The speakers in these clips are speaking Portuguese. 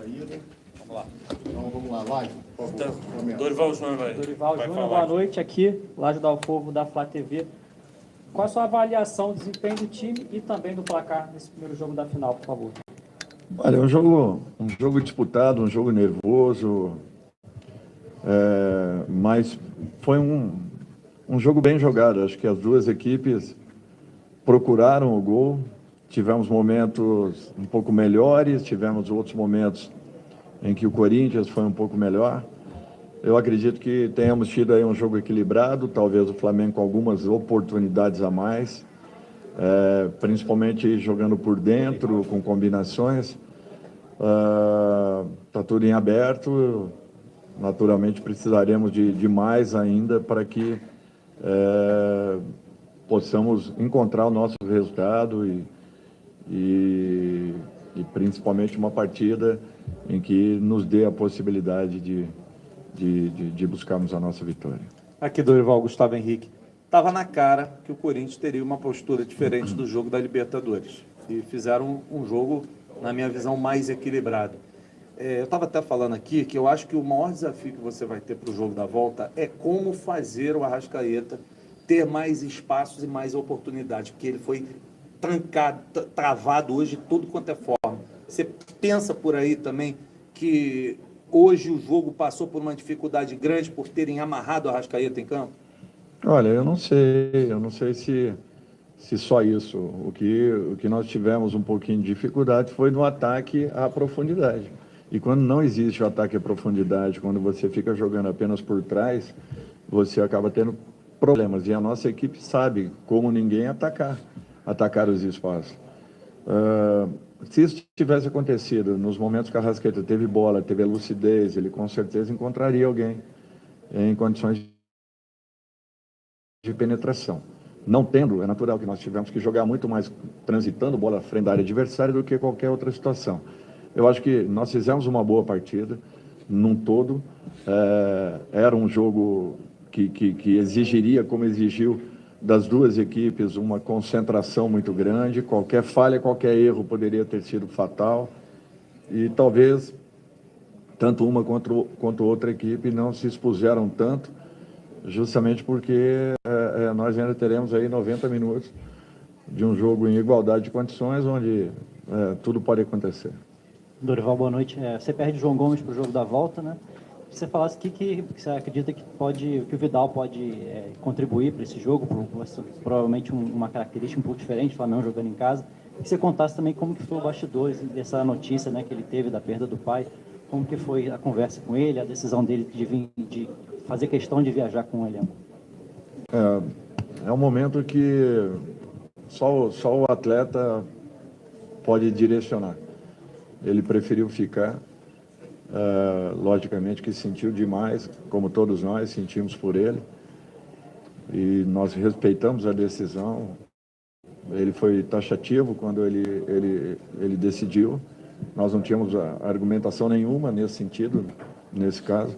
ida. Vamos lá. Então vamos lá, Laje, por favor. Então, Dorival Júnior Dorival vai Júnior, falar. boa noite aqui, Laje do Alfogo da Flá TV. Qual a sua avaliação do desempenho do time e também do placar nesse primeiro jogo da final, por favor? Olha, um jogo disputado, um jogo nervoso, mas foi um jogo bem jogado. Acho que as duas equipes procuraram o gol. Tivemos momentos um pouco melhores, tivemos outros momentos em que o Corinthians foi um pouco melhor. Eu acredito que tenhamos tido aí um jogo equilibrado, talvez o Flamengo com algumas oportunidades a mais, principalmente jogando por dentro, com combinações. Está tudo em aberto, naturalmente precisaremos de mais ainda para que possamos encontrar o nosso resultado e principalmente uma partida em que nos dê a possibilidade de buscarmos a nossa vitória. Aqui, Dorival, Gustavo Henrique. Estava na cara que o Corinthians teria uma postura diferente do jogo da Libertadores. E fizeram um jogo, na minha visão, mais equilibrado. Eu estava até falando aqui que eu acho que o maior desafio que você vai ter para o jogo da volta é como fazer o Arrascaeta ter mais espaços e mais oportunidades, porque ele foi trancado, travado hoje de tudo quanto é forma. Você pensa por aí também que hoje o jogo passou por uma dificuldade grande por terem amarrado o Arrascaeta em campo? Olha, eu não sei se só isso. O que nós tivemos um pouquinho de dificuldade foi no ataque à profundidade. E quando não existe o ataque à profundidade, quando você fica jogando apenas por trás, você acaba tendo problemas. E a nossa equipe sabe, como ninguém, atacar os espaços. Se isso tivesse acontecido nos momentos que a Arrascaeta teve bola, teve a lucidez, ele com certeza encontraria alguém em condições de penetração. Não tendo, é natural que nós tivemos que jogar muito mais transitando bola à frente da área adversária do que qualquer outra situação. Eu acho que nós fizemos uma boa partida, num todo. Era um jogo que exigiria, como exigiu das duas equipes, uma concentração muito grande. Qualquer falha, qualquer erro poderia ter sido fatal. E talvez tanto uma quanto outra equipe não se expuseram tanto, justamente porque nós ainda teremos aí 90 minutos de um jogo em igualdade de condições, onde tudo pode acontecer. Dorival, boa noite. Você perde o João Gomes para o jogo da volta, né? Você falasse que você acredita que o Vidal pode contribuir para esse jogo, provavelmente uma característica um pouco diferente, o Flamengo jogando em casa. E você contasse também como que foi o bastidores dessa notícia, né, que ele teve da perda do pai, como que foi a conversa com ele, a decisão dele de fazer questão de viajar com o elenco. É um momento que só o atleta pode direcionar. Ele preferiu ficar, logicamente que sentiu demais, como todos nós sentimos por ele, e nós respeitamos a decisão. Ele foi taxativo quando ele decidiu. Nós não tínhamos argumentação nenhuma nesse sentido, nesse caso.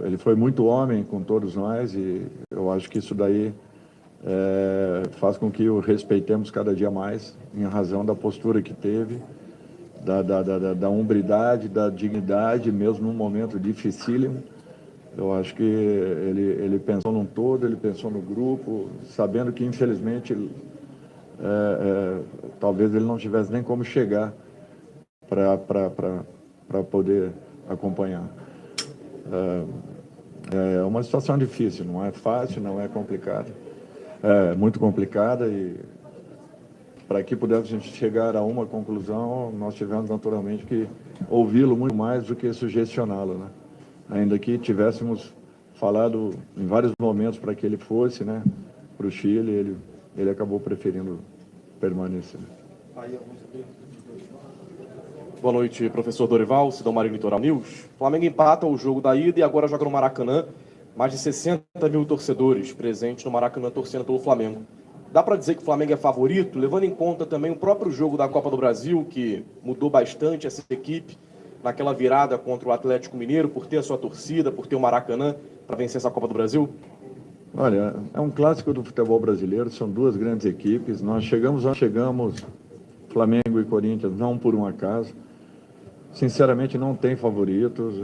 Ele foi muito homem com todos nós e eu acho que isso daí faz com que o respeitemos cada dia mais, em razão da postura que teve, da hombridade, da dignidade, mesmo num momento dificílimo. Eu acho que ele pensou num todo, ele pensou no grupo, sabendo que, infelizmente, talvez ele não tivesse nem como chegar para poder acompanhar. É uma situação difícil, não é fácil, não é complicada, é muito complicada e para que pudéssemos chegar a uma conclusão, nós tivemos naturalmente que ouvi-lo muito mais do que sugestioná-lo, né? Ainda que tivéssemos falado em vários momentos para que ele fosse, né, para o Chile, ele acabou preferindo permanecer. Boa noite, professor Dorival, Sidão Marinho, Litoral News. O Flamengo empata o jogo da ida e agora joga no Maracanã. Mais de 60 mil torcedores presentes no Maracanã torcendo pelo Flamengo. Dá para dizer que o Flamengo é favorito, levando em conta também o próprio jogo da Copa do Brasil, que mudou bastante essa equipe naquela virada contra o Atlético Mineiro, por ter a sua torcida, por ter o Maracanã para vencer essa Copa do Brasil? Olha, é um clássico do futebol brasileiro, são duas grandes equipes. Nós chegamos Flamengo e Corinthians, não por um acaso. sinceramente, não tem favoritos.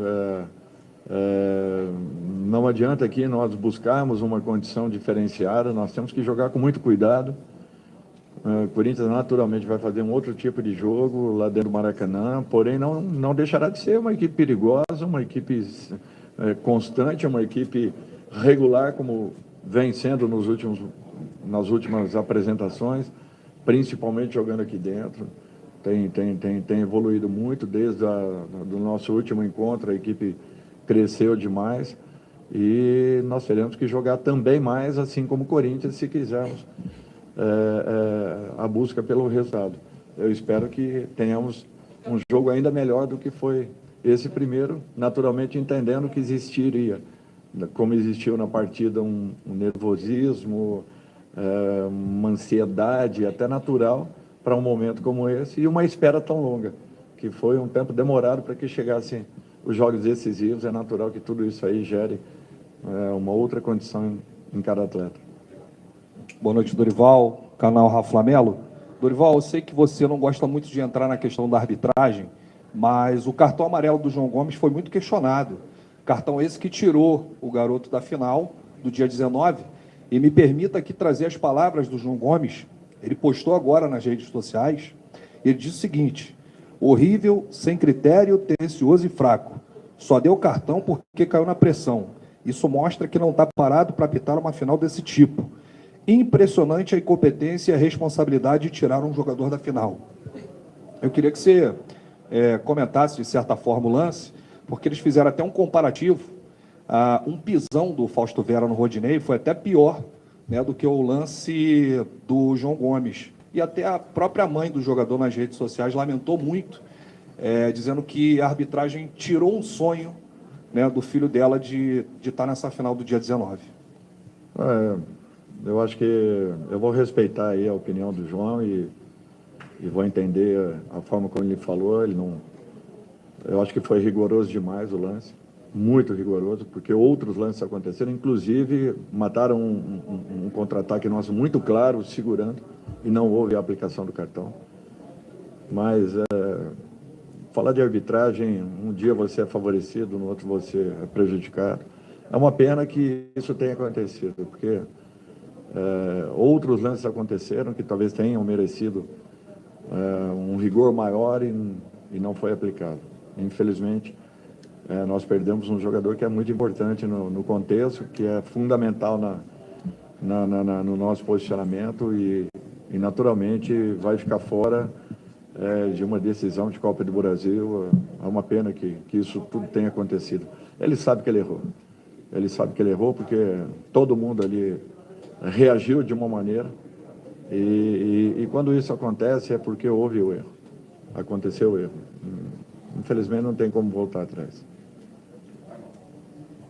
Não adianta aqui nós buscarmos uma condição diferenciada, nós temos que jogar com muito cuidado. O Corinthians naturalmente vai fazer um outro tipo de jogo lá dentro do Maracanã, porém não deixará de ser uma equipe perigosa, uma equipe constante, uma equipe regular, como vem sendo nas últimas apresentações, principalmente jogando aqui dentro. Tem evoluído muito desde do nosso último encontro, a equipe cresceu demais e nós teremos que jogar também mais, assim como o Corinthians, se quisermos a busca pelo resultado. Eu espero que tenhamos um jogo ainda melhor do que foi esse primeiro, naturalmente entendendo que existiria, como existiu na partida, um nervosismo, uma ansiedade até natural para um momento como esse e uma espera tão longa, que foi um tempo demorado para que chegassem os jogos decisivos. É natural que tudo isso aí gere uma outra condição em cada atleta. Boa noite, Dorival, canal Rafa Flamelo. Dorival, eu sei que você não gosta muito de entrar na questão da arbitragem, mas o cartão amarelo do João Gomes foi muito questionado. Cartão esse que tirou o garoto da final do dia 19. E me permita aqui trazer as palavras do João Gomes. Ele postou agora nas redes sociais. Ele disse o seguinte: horrível, sem critério, tendencioso e fraco. Só deu cartão porque caiu na pressão. Isso mostra que não está parado para apitar uma final desse tipo. Impressionante a incompetência e a responsabilidade de tirar um jogador da final. Eu queria que você comentasse, de certa forma, o lance, porque eles fizeram até um comparativo. Um pisão do Fausto Vera no Rodinei foi até pior, né, do que o lance do João Gomes. E até a própria mãe do jogador nas redes sociais lamentou muito, dizendo que a arbitragem tirou um sonho, né, do filho dela de estar nessa final do dia 19. Eu acho que eu vou respeitar aí a opinião do João e vou entender a forma como ele falou. Eu acho que foi rigoroso demais o lance, muito rigoroso, porque outros lances aconteceram, inclusive mataram um contra-ataque nosso muito claro, segurando, e não houve a aplicação do cartão. Mas falar de arbitragem, um dia você é favorecido, no outro você é prejudicado. É uma pena que isso tenha acontecido, porque outros lances aconteceram que talvez tenham merecido um rigor maior e não foi aplicado. Infelizmente, nós perdemos um jogador que é muito importante no contexto, que é fundamental no nosso posicionamento e naturalmente vai ficar fora de uma decisão de Copa do Brasil. É uma pena que isso tudo tenha acontecido. Ele sabe que ele errou. Ele sabe que ele errou porque todo mundo ali reagiu de uma maneira e quando isso acontece é porque houve o erro. Aconteceu o erro. Infelizmente não tem como voltar atrás.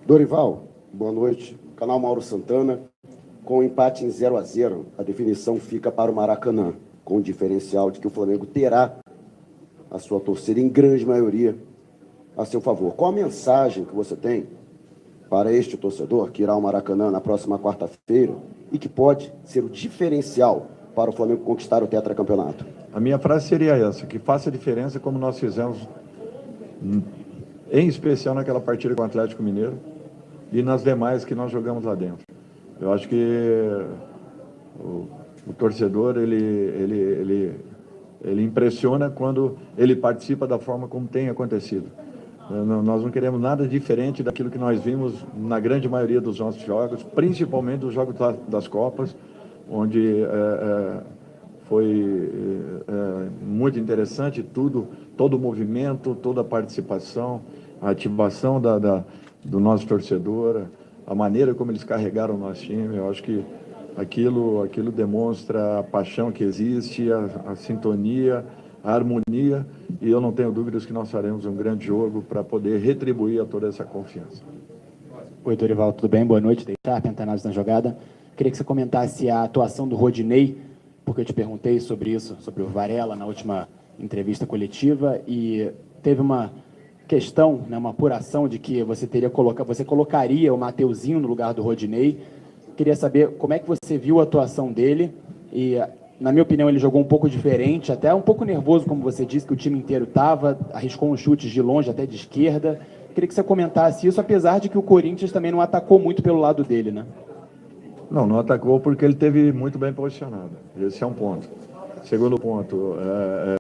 Dorival, boa noite. Canal Mauro Santana. Com o empate em 0-0, a definição fica para o Maracanã, com o diferencial de que o Flamengo terá a sua torcida, em grande maioria, a seu favor. Qual a mensagem que você tem para este torcedor que irá ao Maracanã na próxima quarta-feira e que pode ser o diferencial para o Flamengo conquistar o tetracampeonato? A minha frase seria essa: que faça diferença como nós fizemos, em especial naquela partida com o Atlético Mineiro e nas demais que nós jogamos lá dentro. Eu acho que o torcedor, ele impressiona quando ele participa da forma como tem acontecido. Nós não queremos nada diferente daquilo que nós vimos na grande maioria dos nossos jogos, principalmente dos jogos das Copas, onde foi muito interessante todo o movimento, toda a participação, a ativação do nosso torcedor, a maneira como eles carregaram o nosso time. Eu acho que aquilo demonstra a paixão que existe, a sintonia, a harmonia, e eu não tenho dúvidas que nós faremos um grande jogo para poder retribuir a toda essa confiança. Oi, Dorival, tudo bem? Boa noite, Deixar, Antenados na jogada. Queria que você comentasse a atuação do Rodinei, porque eu te perguntei sobre isso, sobre o Varela, na última entrevista coletiva, e teve uma questão, né, uma apuração de que você colocaria o Mateuzinho no lugar do Rodinei. Queria saber como é que você viu a atuação dele e Na minha opinião, ele jogou um pouco diferente, até um pouco nervoso, como você disse, que o time inteiro estava, arriscou uns chutes de longe, até de esquerda. Queria que você comentasse isso, apesar de que o Corinthians também não atacou muito pelo lado dele, né? Não atacou porque ele teve muito bem posicionado. Esse é um ponto. Segundo ponto,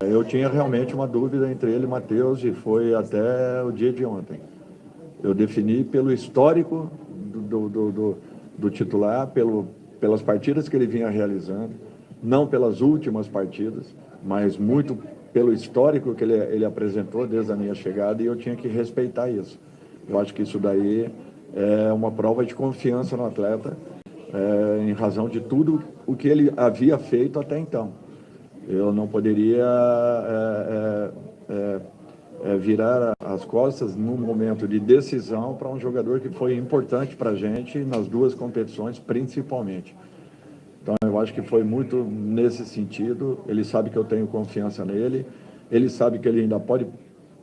eu tinha realmente uma dúvida entre ele e Matheus, e foi até o dia de ontem. Eu defini pelo histórico do titular, pelas partidas que ele vinha realizando, não pelas últimas partidas, mas muito pelo histórico que ele apresentou desde a minha chegada, e eu tinha que respeitar isso. Eu acho que isso daí é uma prova de confiança no atleta, em razão de tudo o que ele havia feito até então. Eu não poderia virar as costas num momento de decisão para um jogador que foi importante para a gente nas duas competições, principalmente. Então, eu acho que foi muito nesse sentido. Ele sabe que eu tenho confiança nele, ele sabe que ele ainda pode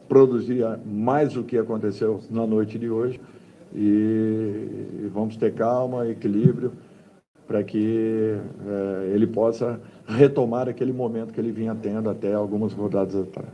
produzir mais do que aconteceu na noite de hoje, e vamos ter calma, equilíbrio, para que ele possa retomar aquele momento que ele vinha tendo até algumas rodadas atrás.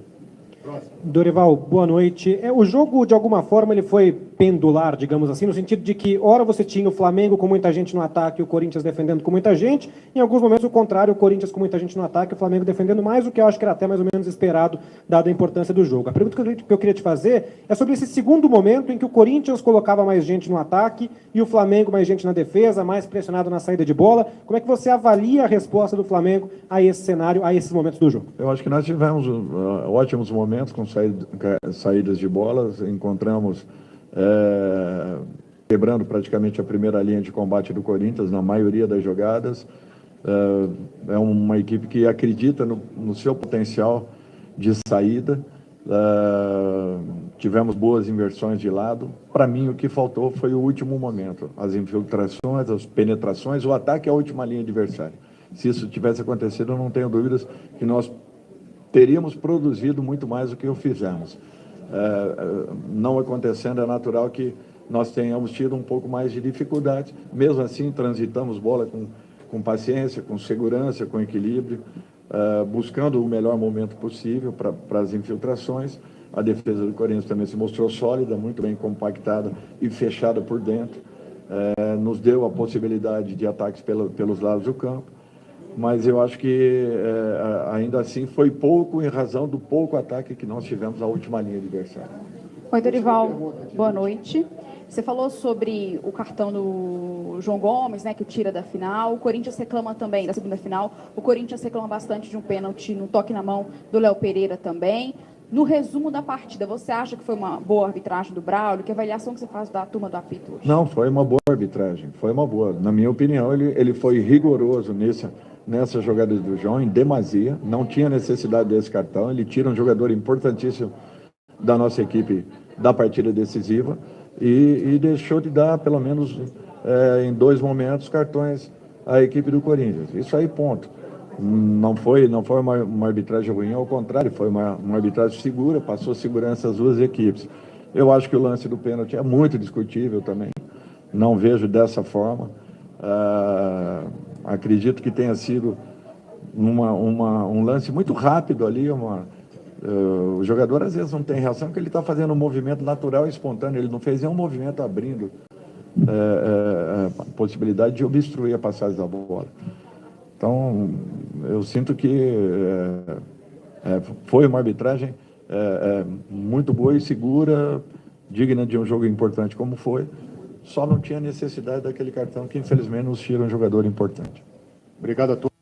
Dorival, boa noite. O jogo, de alguma forma, ele foi pendular, digamos assim, no sentido de que, ora você tinha o Flamengo com muita gente no ataque e o Corinthians defendendo com muita gente, em alguns momentos o contrário, o Corinthians com muita gente no ataque e o Flamengo defendendo mais, o que eu acho que era até mais ou menos esperado, dada a importância do jogo. A pergunta que eu queria te fazer é sobre esse segundo momento em que o Corinthians colocava mais gente no ataque e o Flamengo mais gente na defesa, mais pressionado na saída de bola. Como é que você avalia a resposta do Flamengo a esse cenário, a esses momentos do jogo? Eu acho que nós tivemos ótimos momentos com saídas de bolas, encontramos quebrando praticamente a primeira linha de combate do Corinthians na maioria das jogadas. É uma equipe que acredita no seu potencial de saída. Tivemos boas inversões de lado. Para mim, o que faltou foi o último momento, as infiltrações, as penetrações, o ataque à última linha adversária. Se isso tivesse acontecido, eu não tenho dúvidas que nós teríamos produzido muito mais do que o fizemos. Não acontecendo, é natural que nós tenhamos tido um pouco mais de dificuldade. Mesmo assim, transitamos bola com paciência, com segurança, com equilíbrio, buscando o melhor momento possível para as infiltrações. A defesa do Corinthians também se mostrou sólida, muito bem compactada e fechada por dentro. Nos deu a possibilidade de ataques pelos lados do campo. Mas eu acho que, ainda assim, foi pouco em razão do pouco ataque que nós tivemos à última linha adversária. Oi, Dorival. Boa noite. Você falou sobre o cartão do João Gomes, né, que o tira da final. O Corinthians reclama também da segunda final. O Corinthians reclama bastante de um pênalti no toque na mão do Léo Pereira também. No resumo da partida, você acha que foi uma boa arbitragem do Braulio? Que avaliação que você faz da turma do apito hoje? Não, foi uma boa arbitragem. Foi uma boa. Na minha opinião, ele foi rigoroso nessa jogada do João, em demasia. Não tinha necessidade desse cartão. Ele tira um jogador importantíssimo da nossa equipe da partida decisiva e deixou de dar, pelo menos em 2 momentos, cartões à equipe do Corinthians. Isso aí, ponto. Não foi uma arbitragem ruim, ao contrário, foi uma arbitragem segura, passou segurança às duas equipes. Eu acho que o lance do pênalti é muito discutível também, não vejo dessa forma. Acredito que tenha sido um lance muito rápido ali, o jogador às vezes não tem reação porque ele está fazendo um movimento natural e espontâneo, ele não fez nenhum movimento abrindo a possibilidade de obstruir a passagem da bola. Então, eu sinto que foi uma arbitragem muito boa e segura, digna de um jogo importante como foi, só não tinha necessidade daquele cartão que infelizmente nos tira um jogador importante. Obrigado a todos.